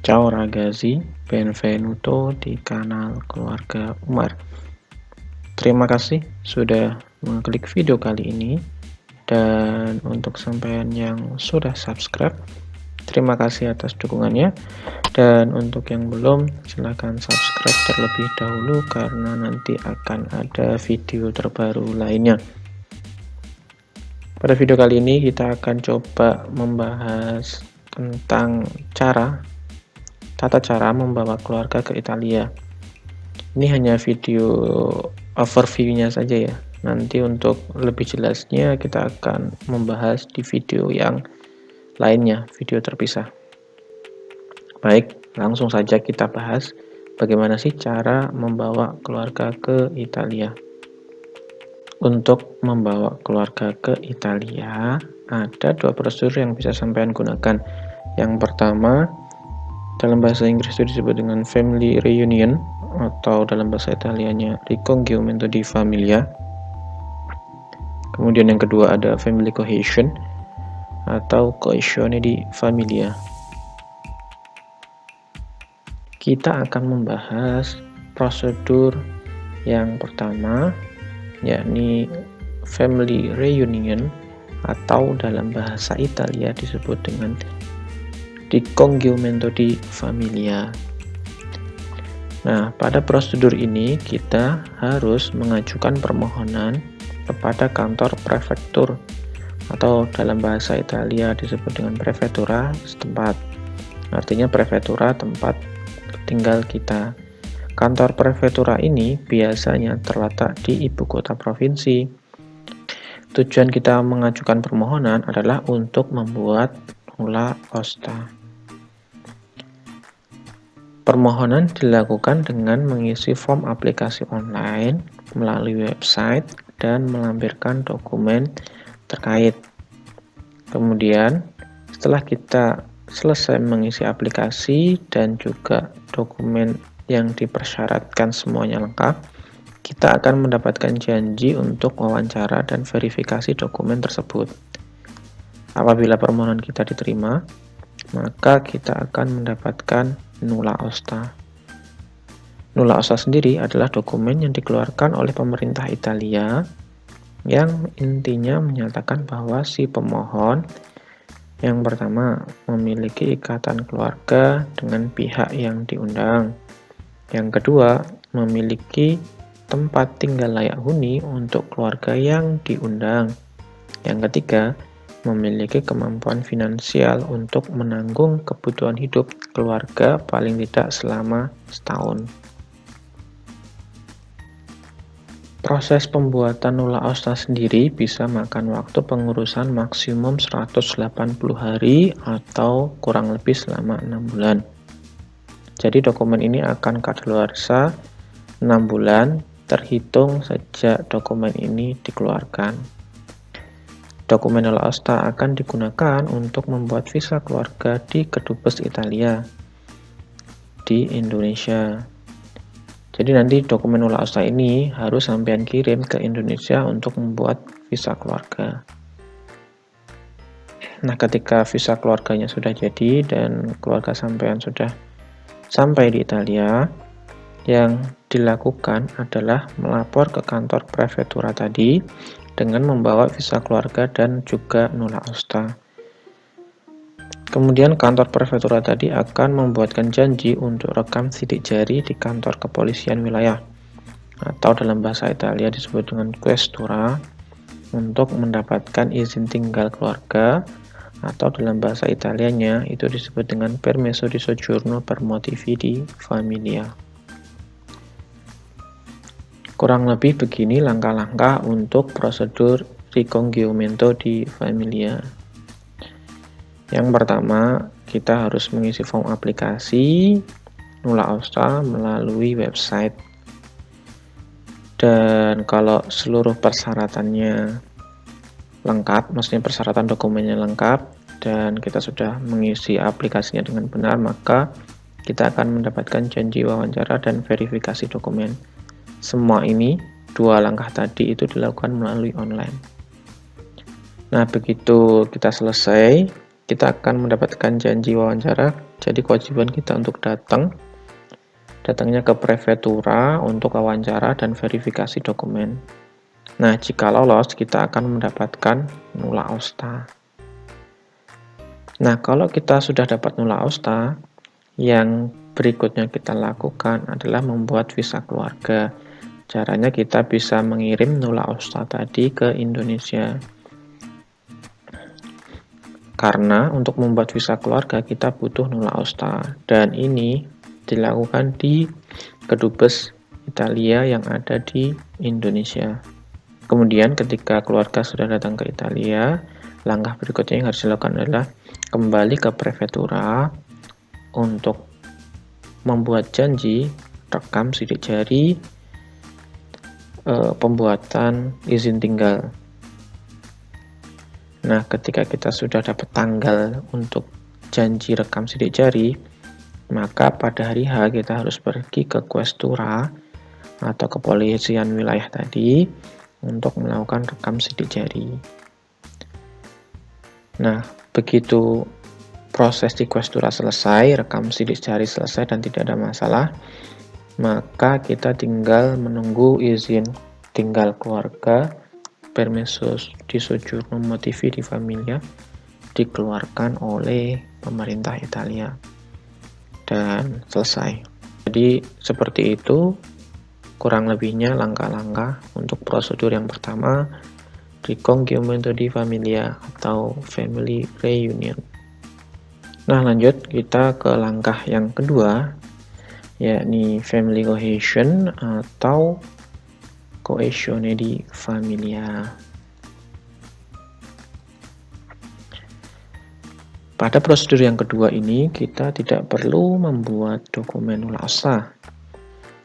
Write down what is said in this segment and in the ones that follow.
Ciao ragazzi, benvenuto di kanal keluarga Umar. Terima kasih sudah mengklik video kali ini, dan untuk sampean yang sudah subscribe, terima kasih atas dukungannya. Dan untuk yang belum, silahkan subscribe terlebih dahulu karena nanti akan ada video terbaru lainnya. Pada video kali ini kita akan coba membahas tentang tata cara membawa keluarga ke Italia. Ini hanya video overview-nya saja ya. Nanti untuk lebih jelasnya kita akan membahas di video yang lainnya, video terpisah. Baik, langsung saja kita bahas bagaimana sih cara membawa keluarga ke Italia. Untuk membawa keluarga ke Italia, ada dua prosedur yang bisa sampean gunakan. Yang pertama, dalam bahasa Inggris itu disebut dengan family reunion, atau dalam bahasa Italianya ricongiumento di famiglia. Kemudian yang kedua ada family cohesion atau coesione di famiglia. Kita akan membahas prosedur yang pertama, yakni family reunion, atau dalam bahasa Italia disebut dengan ricongiumento di famiglia. Nah, pada prosedur ini kita harus mengajukan permohonan kepada kantor prefektur, atau dalam bahasa Italia disebut dengan prefettura setempat. Artinya prefettura tempat tinggal kita. Kantor prefettura ini biasanya terletak di ibu kota provinsi. Tujuan kita mengajukan permohonan adalah untuk membuat nulla osta. Permohonan dilakukan dengan mengisi form aplikasi online melalui website dan melampirkan dokumen terkait. Kemudian, setelah kita selesai mengisi aplikasi dan juga dokumen yang dipersyaratkan semuanya lengkap, kita akan mendapatkan janji untuk wawancara dan verifikasi dokumen tersebut. Apabila permohonan kita diterima, maka kita akan mendapatkan nulla osta. Nulla osta sendiri adalah dokumen yang dikeluarkan oleh pemerintah Italia yang intinya menyatakan bahwa si pemohon yang pertama memiliki ikatan keluarga dengan pihak yang diundang. Yang kedua, memiliki tempat tinggal layak huni untuk keluarga yang diundang. Yang ketiga, memiliki kemampuan finansial untuk menanggung kebutuhan hidup keluarga paling tidak selama setahun. Proses pembuatan nulla osta sendiri bisa makan waktu pengurusan maksimum 180 hari atau kurang lebih selama 6 bulan. Jadi dokumen ini akan kadaluarsa 6 bulan terhitung sejak dokumen ini dikeluarkan. Dokumen nulla osta akan digunakan untuk membuat visa keluarga di Kedubes Italia di Indonesia. Jadi nanti dokumen nulla osta ini harus sampean kirim ke Indonesia untuk membuat visa keluarga. Nah, ketika visa keluarganya sudah jadi dan keluarga sampean sudah sampai di Italia, yang dilakukan adalah melapor ke kantor prefettura tadi dengan membawa visa keluarga dan juga nulla osta. Kemudian kantor prefektura tadi akan membuatkan janji untuk rekam sidik jari di kantor kepolisian wilayah, atau dalam bahasa Italia disebut dengan questura, untuk mendapatkan izin tinggal keluarga, atau dalam bahasa Italianya itu disebut dengan permesso di soggiorno per motivi di famiglia. Kurang lebih begini langkah-langkah untuk prosedur ricongiumento di famiglia. Yang pertama, kita harus mengisi form aplikasi nulla osta melalui website. Dan kalau seluruh persyaratannya lengkap, maksudnya persyaratan dokumennya lengkap, dan kita sudah mengisi aplikasinya dengan benar, maka kita akan mendapatkan janji wawancara dan verifikasi dokumen. Semua ini, dua langkah tadi itu dilakukan melalui online. Nah, begitu kita selesai kita akan mendapatkan janji wawancara. Jadi kewajiban kita untuk datangnya ke prefektura untuk wawancara dan verifikasi dokumen. Nah, jika lolos, kita akan mendapatkan nula osta. Nah, kalau kita sudah dapat nula osta, yang berikutnya kita lakukan adalah membuat visa keluarga. Caranya kita bisa mengirim nula osta tadi ke Indonesia. Karena untuk membuat visa keluarga kita butuh nula osta, dan ini dilakukan di Kedubes Italia yang ada di Indonesia. Kemudian ketika keluarga sudah datang ke Italia, langkah berikutnya yang harus dilakukan adalah kembali ke prefektura untuk membuat janji rekam sidik jari pembuatan izin tinggal. Nah, ketika kita sudah dapat tanggal untuk janji rekam sidik jari, maka pada hari H kita harus pergi ke Questura atau kepolisian wilayah tadi untuk melakukan rekam sidik jari. Nah, begitu proses di Questura selesai, rekam sidik jari selesai dan tidak ada masalah, maka kita tinggal menunggu izin tinggal keluarga permesso di soggiorno motivi di famiglia dikeluarkan oleh pemerintah Italia dan selesai. Jadi seperti itu kurang lebihnya langkah-langkah untuk prosedur yang pertama di riconciliamento di famiglia atau family reunion. Nah, lanjut kita ke langkah yang kedua, yakni family cohesion atau coesione di famiglia. Pada prosedur yang kedua ini, kita tidak perlu membuat dokumen nula osta.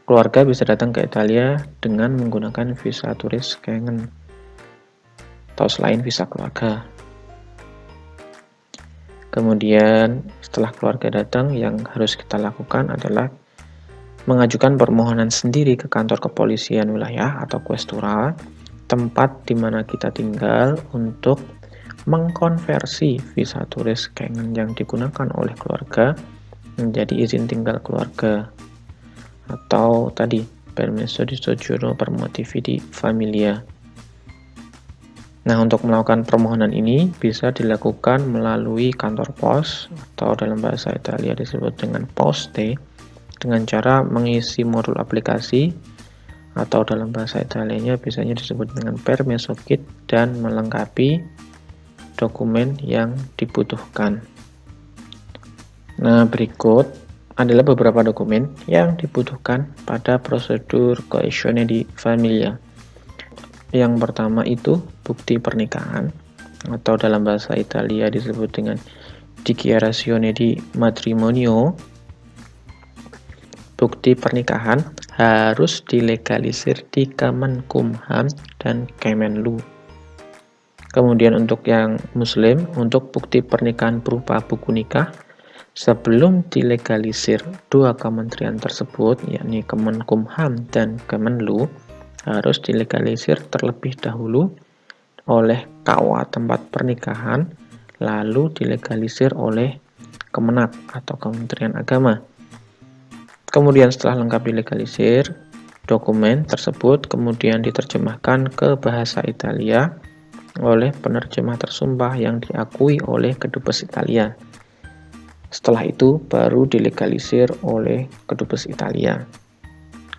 Keluarga bisa datang ke Italia dengan menggunakan visa turis Schengen atau selain visa keluarga. Kemudian setelah keluarga datang, yang harus kita lakukan adalah mengajukan permohonan sendiri ke kantor kepolisian wilayah atau Questura, tempat di mana kita tinggal, untuk mengkonversi visa turis Schengen yang digunakan oleh keluarga menjadi izin tinggal keluarga atau tadi permesso di soggiorno per motivi di famiglia. Nah, untuk melakukan permohonan ini bisa dilakukan melalui kantor pos atau dalam bahasa Italia disebut dengan poste, dengan cara mengisi modul aplikasi atau dalam bahasa Italianya biasanya disebut dengan permesso kit dan melengkapi dokumen yang dibutuhkan. Nah, berikut adalah beberapa dokumen yang dibutuhkan pada prosedur coesione di famiglia. Yang pertama itu bukti pernikahan atau dalam bahasa Italia disebut dengan dichiarazione di matrimonio. Bukti pernikahan harus dilegalisir di Kemenkumham dan Kemenlu. Kemudian untuk yang muslim, untuk bukti pernikahan berupa buku nikah, sebelum dilegalisir dua kementerian tersebut, yakni Kemenkumham dan Kemenlu, harus dilegalisir terlebih dahulu oleh KUA tempat pernikahan, lalu dilegalisir oleh Kemenak atau Kementerian Agama. Kemudian setelah lengkap dilegalisir, dokumen tersebut kemudian diterjemahkan ke bahasa Italia oleh penerjemah tersumpah yang diakui oleh Kedubes Italia. Setelah itu baru dilegalisir oleh Kedubes Italia.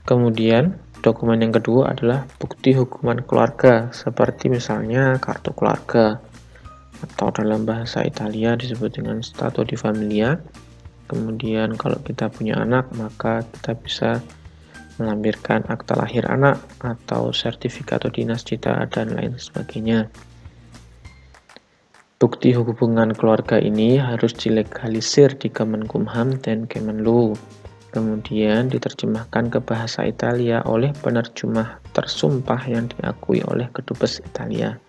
Kemudian dokumen yang kedua adalah bukti hubungan keluarga, seperti misalnya kartu keluarga atau dalam bahasa Italia disebut dengan stato di famiglia. Kemudian kalau kita punya anak, maka kita bisa melampirkan akta lahir anak atau sertifikato di nascita dan lain sebagainya. Bukti hubungan keluarga ini harus dilegalisir di Kemenkumham dan Kemenlu. Kemudian diterjemahkan ke bahasa Italia oleh penerjemah tersumpah yang diakui oleh Kedubes Italia.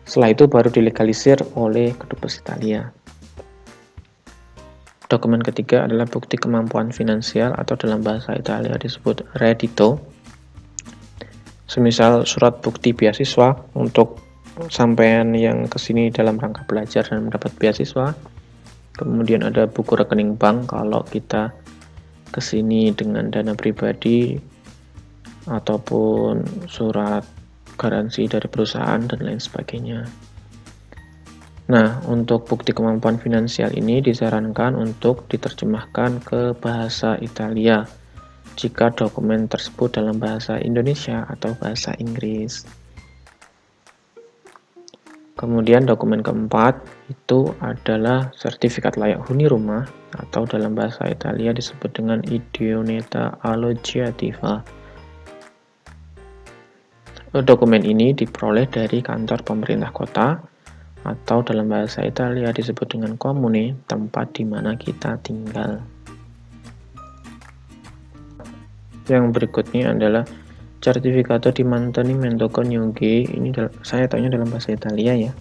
Setelah itu baru dilegalisir oleh Kedubes Italia. Dokumen ketiga adalah bukti kemampuan finansial atau dalam bahasa Italia disebut reddito. Semisal surat bukti beasiswa untuk sampean yang kesini dalam rangka belajar dan mendapat beasiswa. Kemudian ada buku rekening bank kalau kita kesini dengan dana pribadi ataupun surat garansi dari perusahaan dan lain sebagainya. Nah, untuk bukti kemampuan finansial ini disarankan untuk diterjemahkan ke bahasa Italia jika dokumen tersebut dalam bahasa Indonesia atau bahasa Inggris. Kemudian dokumen keempat itu adalah sertifikat layak huni rumah atau dalam bahasa Italia disebut dengan Idoneità Alloggiativa. Dokumen ini diperoleh dari kantor pemerintah kota atau dalam bahasa Italia disebut dengan comune, tempat di mana kita tinggal. Yang berikutnya adalah Certificato di Mantenimento Coniuge. Ini saya tanya dalam bahasa Italia ya.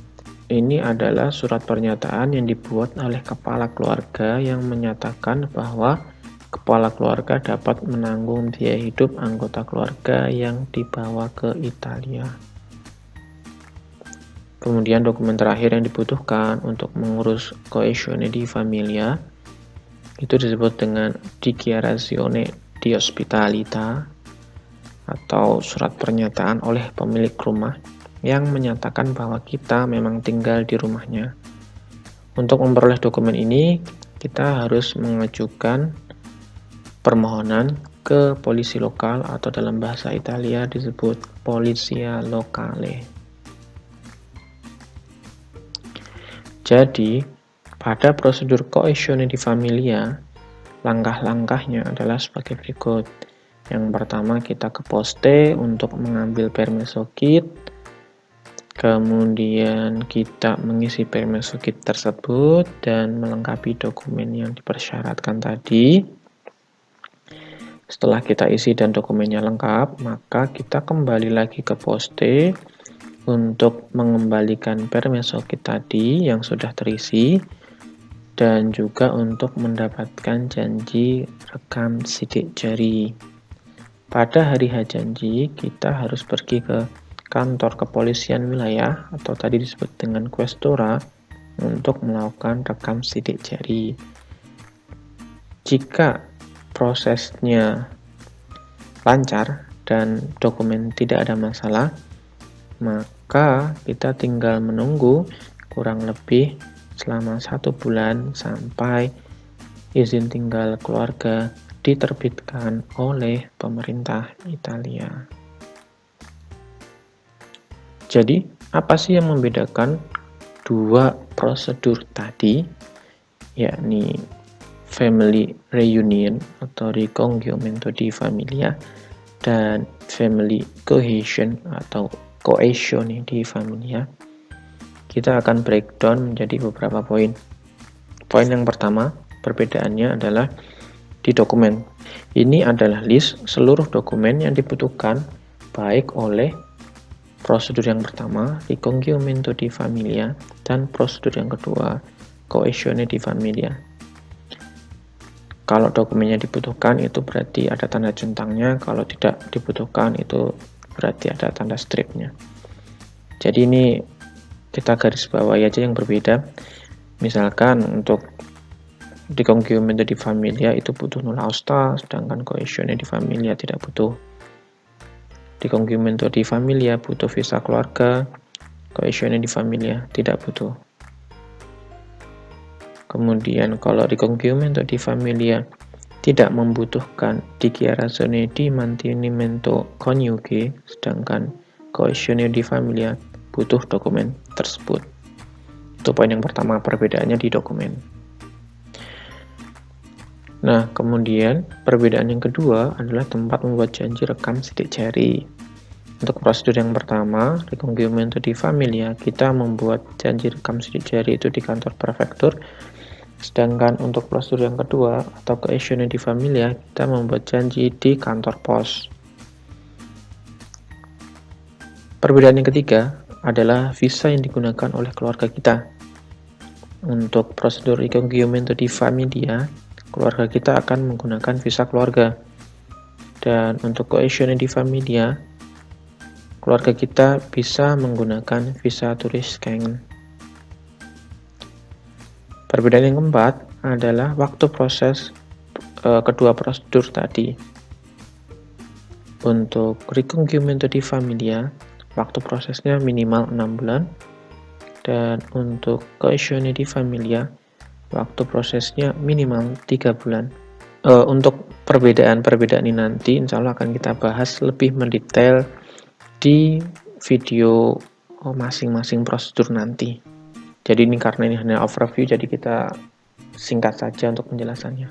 Ini adalah surat pernyataan yang dibuat oleh kepala keluarga yang menyatakan bahwa kepala keluarga dapat menanggung biaya hidup anggota keluarga yang dibawa ke Italia. Kemudian dokumen terakhir yang dibutuhkan untuk mengurus coesione di familia itu disebut dengan Dichiarazione di Ospitalità atau surat pernyataan oleh pemilik rumah yang menyatakan bahwa kita memang tinggal di rumahnya. Untuk memperoleh dokumen ini, kita harus mengajukan permohonan ke polisi lokal atau dalam bahasa Italia disebut polizia locale. Jadi, pada prosedur coesione di familia, langkah-langkahnya adalah sebagai berikut. Yang pertama, kita ke poste untuk mengambil permesso kit. Kemudian kita mengisi permesso kit tersebut dan melengkapi dokumen yang dipersyaratkan tadi. Setelah kita isi dan dokumennya lengkap, maka kita kembali lagi ke poste untuk mengembalikan permesso kit tadi yang sudah terisi dan juga untuk mendapatkan janji rekam sidik jari. Pada hari H janji, kita harus pergi ke kantor kepolisian wilayah atau tadi disebut dengan questura untuk melakukan rekam sidik jari. Jika prosesnya lancar dan dokumen tidak ada masalah, maka kita tinggal menunggu kurang lebih selama 1 bulan sampai izin tinggal keluarga diterbitkan oleh pemerintah Italia. Jadi, apa sih yang membedakan dua prosedur tadi, yakni family reunion atau ricongiumento di familia dan family cohesion atau coesione di familia? Kita akan breakdown menjadi beberapa poin. Poin yang pertama, perbedaannya adalah di dokumen. Ini adalah list seluruh dokumen yang dibutuhkan baik oleh prosedur yang pertama, ricongiumento di familia, dan prosedur yang kedua, coesione di familia. Kalau dokumennya dibutuhkan itu berarti ada tanda centangnya, kalau tidak dibutuhkan itu berarti ada tanda stripnya. Jadi ini kita garis bawahi aja yang berbeda. Misalkan untuk ricongiumento di familia itu butuh nulla osta, sedangkan coesione di familia tidak butuh. Ricongiumento di familia butuh visa keluarga, coesione di familia tidak butuh. Kemudian kalau ricongiumento di familia tidak membutuhkan dichiarazione di mantenimento coniuge, sedangkan coesione di familia butuh dokumen tersebut. Itu poin yang pertama, perbedaannya di dokumen. Nah, kemudian perbedaan yang kedua adalah tempat membuat janji rekam sidik jari. Untuk prosedur yang pertama, ricongiumento di familia, kita membuat janji rekam sidik jari itu di kantor prefektur. Sedangkan untuk prosedur yang kedua atau coesione di familia, kita membuat janji di kantor pos. Perbedaan yang ketiga adalah visa yang digunakan oleh keluarga kita. Untuk prosedur ricongiumento di familia, keluarga kita akan menggunakan visa keluarga. Dan untuk coesione di familia, keluarga kita bisa menggunakan visa turis Schengen. Perbedaan yang keempat adalah waktu proses kedua prosedur tadi. Untuk Ricongiumento di Familia, waktu prosesnya minimal 6 bulan. Dan untuk Coesione di Familia, waktu prosesnya minimal 3 bulan. Untuk perbedaan-perbedaan ini nanti insya Allah akan kita bahas lebih mendetail di video masing-masing prosedur nanti. Jadi ini karena ini hanya overview, jadi kita singkat saja untuk penjelasannya.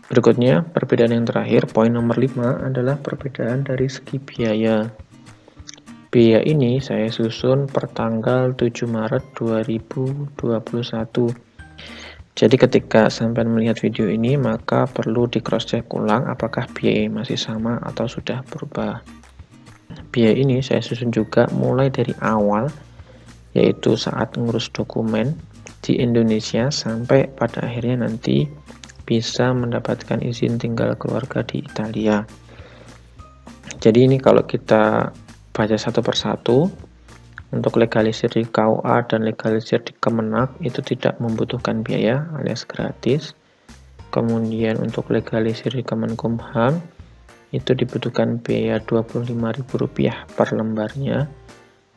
Berikutnya, perbedaan yang terakhir, poin nomor 5 adalah perbedaan dari segi biaya. Biaya ini saya susun per tanggal 7 Maret 2021. Jadi ketika sampai melihat video ini, maka perlu di cross check ulang apakah biaya masih sama atau sudah berubah. Biaya ini saya susun juga mulai dari awal, yaitu saat ngurus dokumen di Indonesia sampai pada akhirnya nanti bisa mendapatkan izin tinggal keluarga di Italia. Jadi ini kalau kita baca satu persatu, untuk legalisir di KUA dan legalisir di Kemenak itu tidak membutuhkan biaya alias gratis. Kemudian untuk legalisir di Kemenkumham itu dibutuhkan biaya Rp25.000 per lembarnya.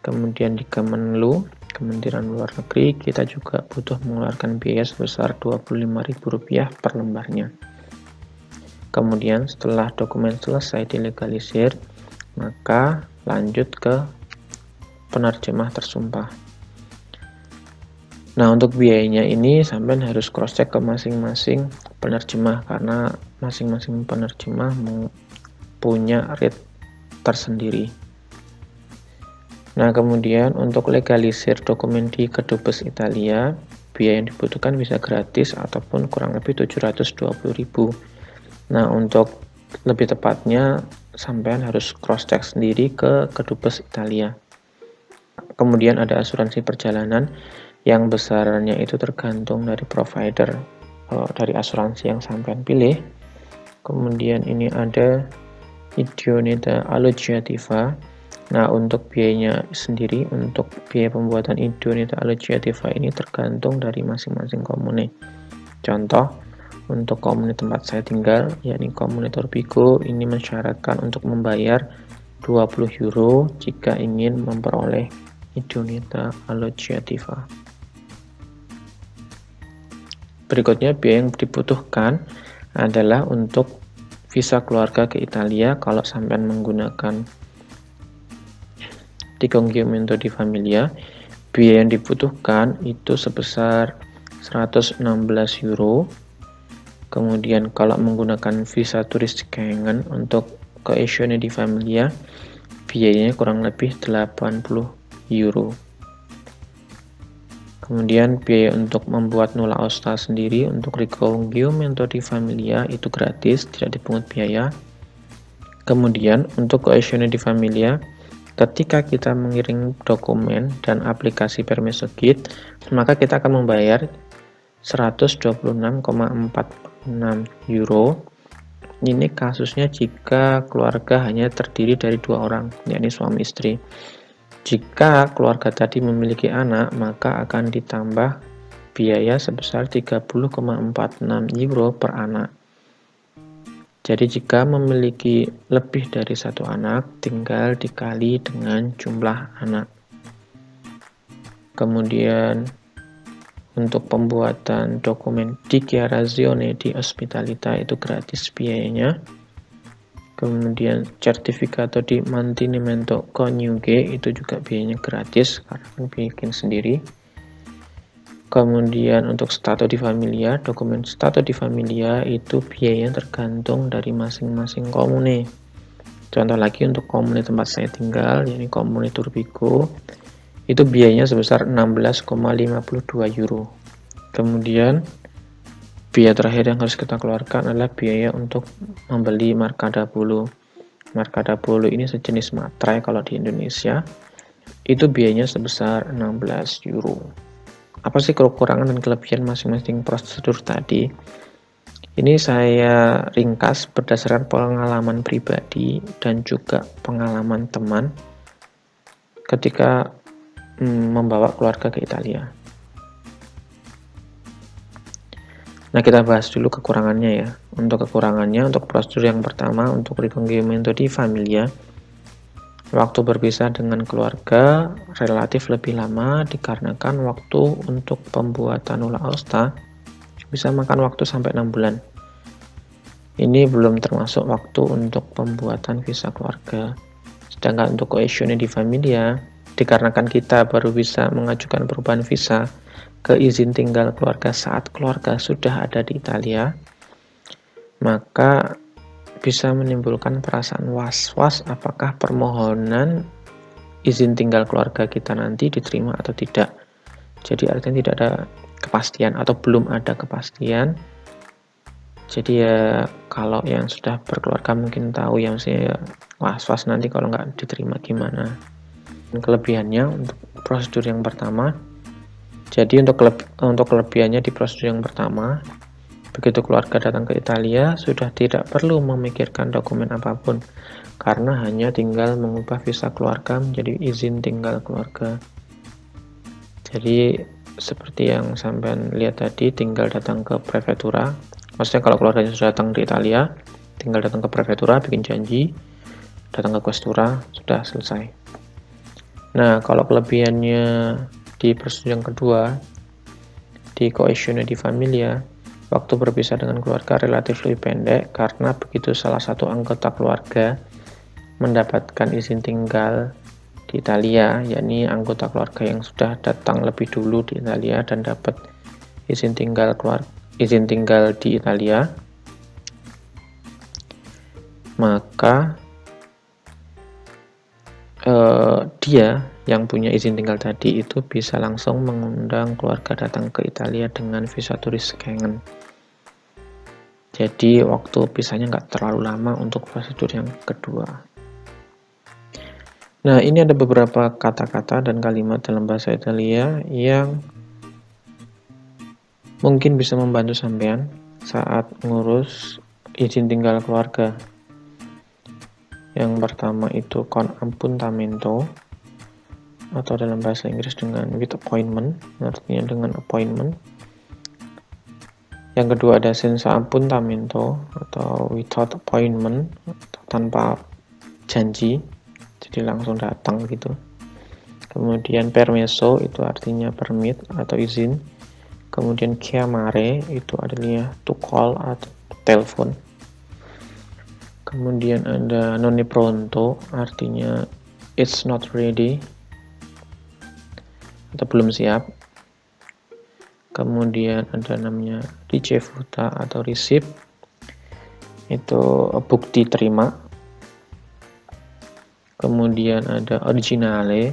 Kemudian di Kemenlu, Kementerian Luar Negeri, kita juga butuh mengeluarkan biaya sebesar Rp25.000 per lembarnya. Kemudian setelah dokumen selesai dilegalisir, maka lanjut ke penerjemah tersumpah. Nah, untuk biayanya ini sampean harus cross check ke masing-masing penerjemah karena masing-masing penerjemah punya rate tersendiri. Nah, kemudian untuk legalisir dokumen di Kedubes Italia, biaya yang dibutuhkan bisa gratis ataupun kurang lebih 720.000. Nah, untuk lebih tepatnya sampean harus cross check sendiri ke Kedubes Italia. Kemudian ada asuransi perjalanan yang besarannya itu tergantung dari provider dari asuransi yang sampean pilih. Kemudian ini ada Idoneità Alloggiativa. Nah, untuk biayanya sendiri, untuk biaya pembuatan Idoneità Alloggiativa ini tergantung dari masing-masing komune. Contoh, untuk komune tempat saya tinggal, yakni komune Turbigo, ini mensyaratkan untuk membayar €20 jika ingin memperoleh Idoneità Alloggiativa. Berikutnya, biaya yang dibutuhkan adalah untuk visa keluarga ke Italia kalau sampean menggunakan Ricongiumento di Familia. Biaya yang dibutuhkan itu sebesar €116. Kemudian kalau menggunakan visa turis Schengen untuk Coesione di Familia, biayanya kurang lebih €80. Kemudian biaya untuk membuat nulla osta sendiri untuk Ricongiumento di Familia itu gratis, tidak dipungut biaya. Kemudian untuk Coesione di Familia, ketika kita mengirim dokumen dan aplikasi Permesso Git, maka kita akan membayar €126,46. Ini kasusnya jika keluarga hanya terdiri dari 2 orang, yakni suami istri. Jika keluarga tadi memiliki anak, maka akan ditambah biaya sebesar €30,46 per anak. Jadi jika memiliki lebih dari 1 anak, tinggal dikali dengan jumlah anak. Kemudian untuk pembuatan dokumen dichiarazione di ospitalità itu gratis biayanya. Kemudian Certificato di Mantenimento Coniuge itu juga biayanya gratis karena kan bikin sendiri. Kemudian untuk Stato di Familia, dokumen Stato di Familia itu biayanya tergantung dari masing-masing komune. Contoh lagi untuk komune tempat saya tinggal, yakni komune Turbigo, itu biayanya sebesar €16,52. Kemudian biaya terakhir yang harus kita keluarkan adalah biaya untuk membeli markada bolo. Markada bolo ini sejenis materai kalau di Indonesia. Itu biayanya sebesar €16. Apa sih kekurangan dan kelebihan masing-masing prosedur tadi? Ini saya ringkas berdasarkan pengalaman pribadi dan juga pengalaman teman ketika membawa keluarga ke Italia. Nah, kita bahas dulu kekurangannya ya. Untuk kekurangannya, untuk prosedur yang pertama, untuk riconoscimento di famiglia, waktu berpisah dengan keluarga relatif lebih lama dikarenakan waktu untuk pembuatan nulla osta bisa makan waktu sampai 6 bulan. Ini belum termasuk waktu untuk pembuatan visa keluarga. Sedangkan untuk coesione di familia, dikarenakan kita baru bisa mengajukan perubahan visa ke izin tinggal keluarga saat keluarga sudah ada di Italia, maka bisa menimbulkan perasaan was-was apakah permohonan izin tinggal keluarga kita nanti diterima atau tidak. Jadi artinya tidak ada kepastian atau belum ada kepastian. Jadi ya kalau yang sudah berkeluarga mungkin tahu ya, maksudnya ya was-was nanti kalau nggak diterima gimana. Kelebihannya untuk prosedur yang pertama, jadi untuk kelebihannya di prosedur yang pertama, begitu keluarga datang ke Italia, sudah tidak perlu memikirkan dokumen apapun, karena hanya tinggal mengubah visa keluarga menjadi izin tinggal keluarga. Jadi seperti yang sampean lihat tadi, tinggal datang ke prefektura. Maksudnya kalau keluarganya sudah datang di Italia, tinggal datang ke prefektura, bikin janji, datang ke questura, sudah selesai. Nah, kalau kelebihannya di prosedur yang kedua, di coesione di familia, waktu berpisah dengan keluarga relatif lebih pendek karena begitu salah satu anggota keluarga mendapatkan izin tinggal di Italia, yakni anggota keluarga yang sudah datang lebih dulu di Italia dan dapat izin tinggal di Italia, maka dia yang punya izin tinggal tadi itu bisa langsung mengundang keluarga datang ke Italia dengan visa turis Schengen. Jadi waktu pisahnya nggak terlalu lama untuk prosedur yang kedua. Nah, ini ada beberapa kata-kata dan kalimat dalam bahasa Italia yang mungkin bisa membantu sampean saat ngurus izin tinggal keluarga. Yang pertama itu con appuntamento, atau dalam bahasa Inggris dengan with appointment, artinya dengan appointment. Yang kedua ada senza appuntamento atau without appointment, atau tanpa janji, jadi langsung datang gitu. Kemudian permesso itu artinya permit atau izin. Kemudian chiamare itu adalah to call atau telepon. Kemudian ada non è pronto, artinya it's not ready atau belum siap. Kemudian ada namanya ricevuta atau receipt, itu bukti terima. Kemudian ada originale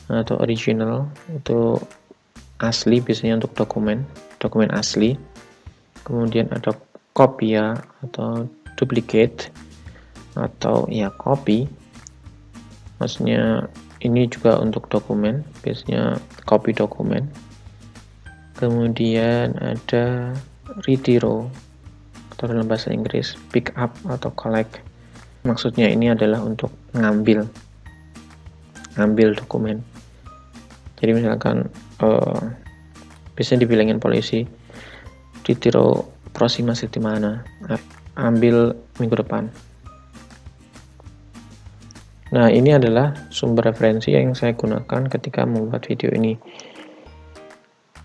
atau original, itu asli, biasanya untuk dokumen asli. Kemudian ada copia atau duplicate atau ya copy, maksudnya ini juga untuk dokumen, biasanya copy dokumen. Kemudian ada ritiro atau dalam bahasa Inggris pick up atau collect, maksudnya ini adalah untuk ngambil dokumen. Jadi misalkan biasanya dibilangin polisi ritiro prossima settimana, ambil minggu depan. Nah, ini adalah sumber referensi yang saya gunakan ketika membuat video ini.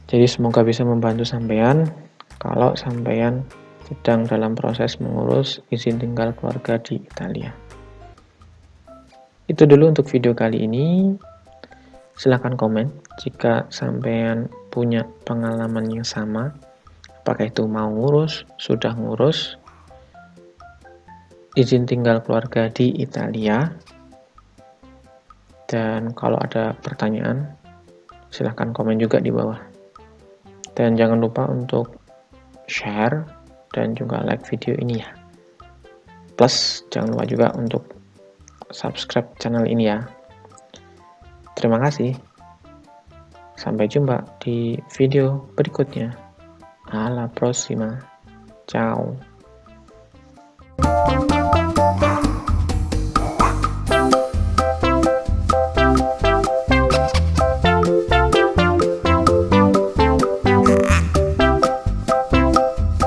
Jadi semoga bisa membantu sampean kalau sampean sedang dalam proses mengurus izin tinggal keluarga di Italia. Itu dulu untuk video kali ini. Silahkan komen jika sampean punya pengalaman yang sama, apakah itu mau ngurus, sudah ngurus izin tinggal keluarga di Italia. Dan kalau ada pertanyaan, silahkan komen juga di bawah. Dan jangan lupa untuk share dan juga like video ini ya. Plus, jangan lupa juga untuk subscribe channel ini ya. Terima kasih. Sampai jumpa di video berikutnya. Alla prossima. Ciao.